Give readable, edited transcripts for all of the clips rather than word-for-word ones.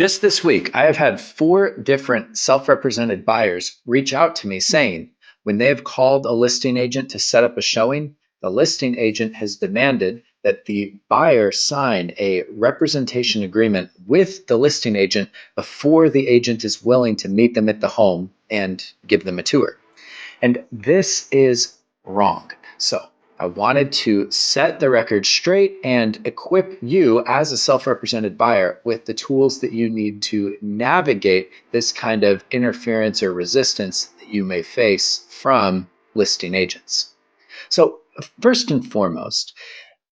Just this week, I have had four different self represented buyers reach out to me saying when they have called a listing agent to set up a showing, the listing agent has demanded that the buyer sign a representation agreement with the listing agent before the agent is willing to meet them at the home and give them a tour. And this is wrong. So I wanted to set the record straight and equip you as a self represented buyer with the tools that you need to navigate this kind of interference or resistance that you may face from listing agents. So, first and foremost,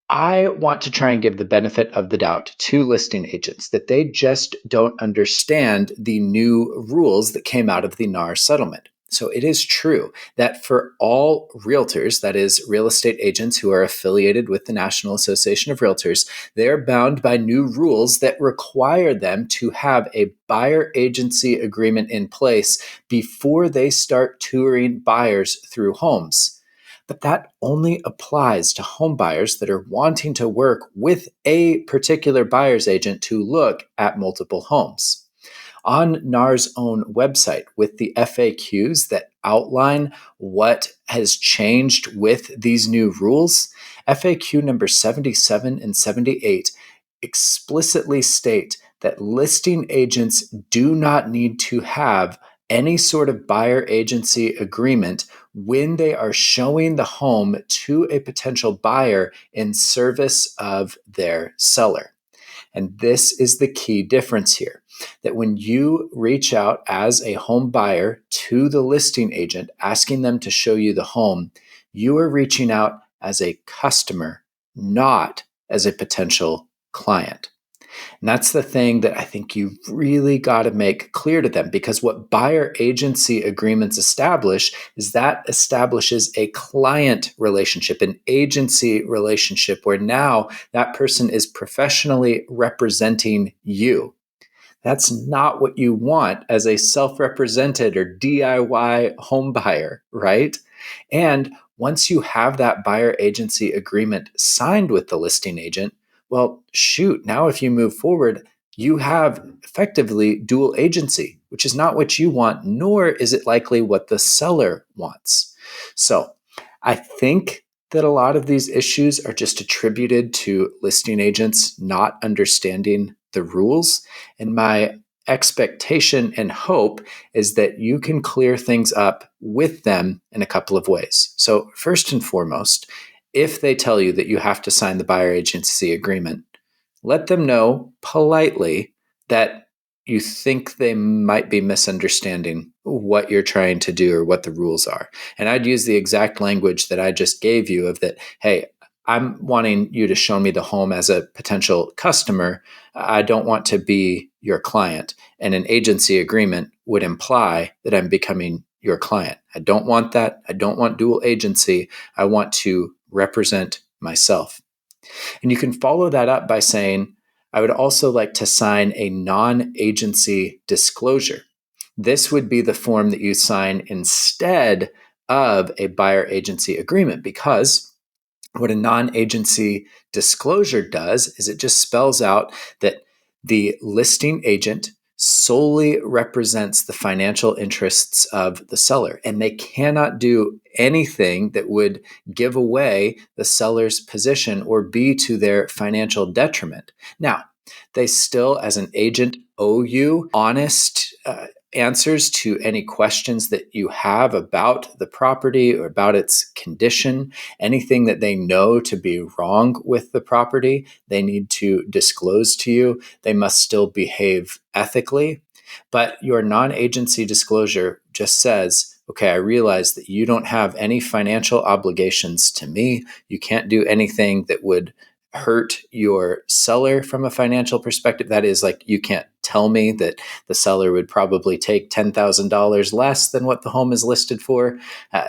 I want to try and give the benefit of the doubt to listing agents that they just don't understand the new rules that came out of the NAR settlement. So it is true that for all realtors, that is, real estate agents who are affiliated with the National Association of Realtors, they're bound by new rules that require them to have a buyer agency agreement in place before they start touring buyers through homes. But that only applies to home buyers that are wanting to work with a particular buyer's agent to look at multiple homes. On NAR's own website, with the FAQs that outline what has changed with these new rules, FAQ number 77 and 78 explicitly state that listing agents do not need to have any sort of buyer agency agreement when they are showing the home to a potential buyer in service of their seller. And this is the key difference here, that when you reach out as a home buyer to the listing agent asking them to show you the home, you are reaching out as a customer, not as a potential client. And that's the thing that I think you've really got to make clear to them, because what buyer agency agreements establish is that establishes a client relationship, an agency relationship, where now that person is professionally representing you. That's not what you want as a self-represented or DIY home buyer, right? And once you have that buyer agency agreement signed with the listing agent, well, shoot, now if you move forward, you have effectively dual agency, which is not what you want, nor is it likely what the seller wants. So I think that a lot of these issues are just attributed to listing agents not understanding the rules. And my expectation and hope is that you can clear things up with them in a couple of ways. So, first and foremost, if they tell you that you have to sign the buyer agency agreement, let them know politely that you think they might be misunderstanding what you're trying to do or what the rules are. And I'd use the exact language that I just gave you of that, hey, I'm wanting you to show me the home as a potential customer. I don't want to be your client. And an agency agreement would imply that I'm becoming your client. I don't want that. I don't want dual agency. I want to represent myself. And you can follow that up by saying, I would also like to sign a non-agency disclosure. This would be the form that you sign instead of a buyer agency agreement, because what a non-agency disclosure does is it just spells out that the listing agent solely represents the financial interests of the seller, and they cannot do anything that would give away the seller's position or be to their financial detriment. Now, they still, as an agent, owe you honest answers to any questions that you have about the property or about its condition. Anything that they know to be wrong with the property, they need to disclose to you. They must still behave ethically. But your non-agency disclosure just says, okay, I realize that you don't have any financial obligations to me. You can't do anything that would hurt your seller from a financial perspective. That is, like, you can't tell me that the seller would probably take $10,000 less than what the home is listed for.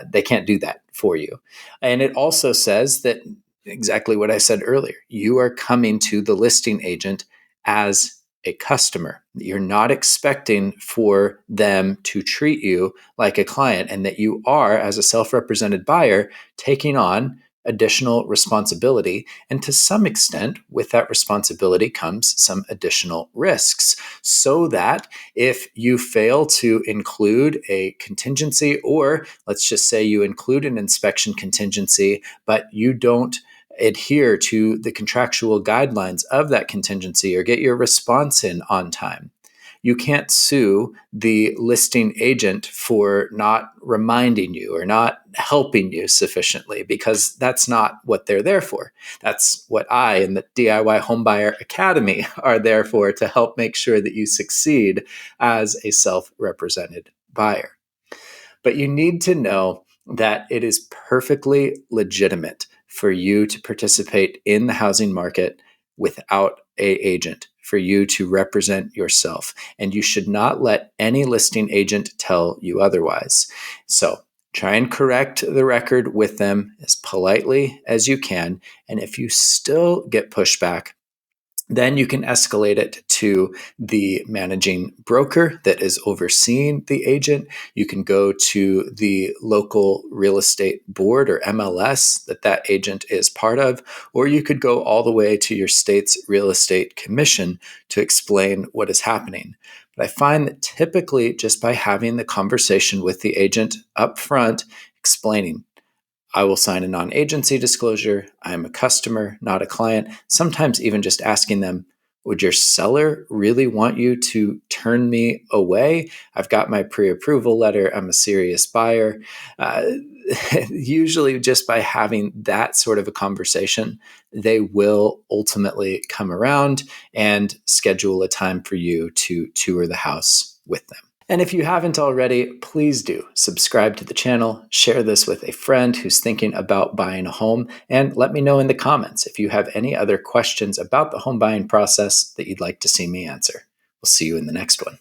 They can't do that for you. And it also says that exactly what I said earlier. You are coming to the listing agent as a customer. You're not expecting for them to treat you like a client, and that you are, as a self-represented buyer, taking on additional responsibility. And to some extent, with that responsibility comes some additional risks. So that if you fail to include a contingency, or let's just say you include an inspection contingency, but you don't adhere to the contractual guidelines of that contingency or get your response in on time, you can't sue the listing agent for not reminding you or not helping you sufficiently, because that's not what they're there for. That's what I and the DIY Homebuyer Academy are there for, to help make sure that you succeed as a self-represented buyer. But you need to know that it is perfectly legitimate for you to participate in the housing market without an agent, for you to represent yourself. And you should not let any listing agent tell you otherwise. So try and correct the record with them as politely as you can. And if you still get pushback, then you can escalate it to the managing broker that is overseeing the agent. You can go to the local real estate board or MLS that agent is part of, or you could go all the way to your state's real estate commission to explain what is happening. But I find that typically just by having the conversation with the agent up front, explaining, I will sign a non-agency disclosure. I am a customer, not a client. Sometimes even just asking them, would your seller really want you to turn me away? I've got my pre-approval letter. I'm a serious buyer. Usually just by having that sort of a conversation, they will ultimately come around and schedule a time for you to tour the house with them. And if you haven't already, please do subscribe to the channel, share this with a friend who's thinking about buying a home, and let me know in the comments if you have any other questions about the home buying process that you'd like to see me answer. We'll see you in the next one.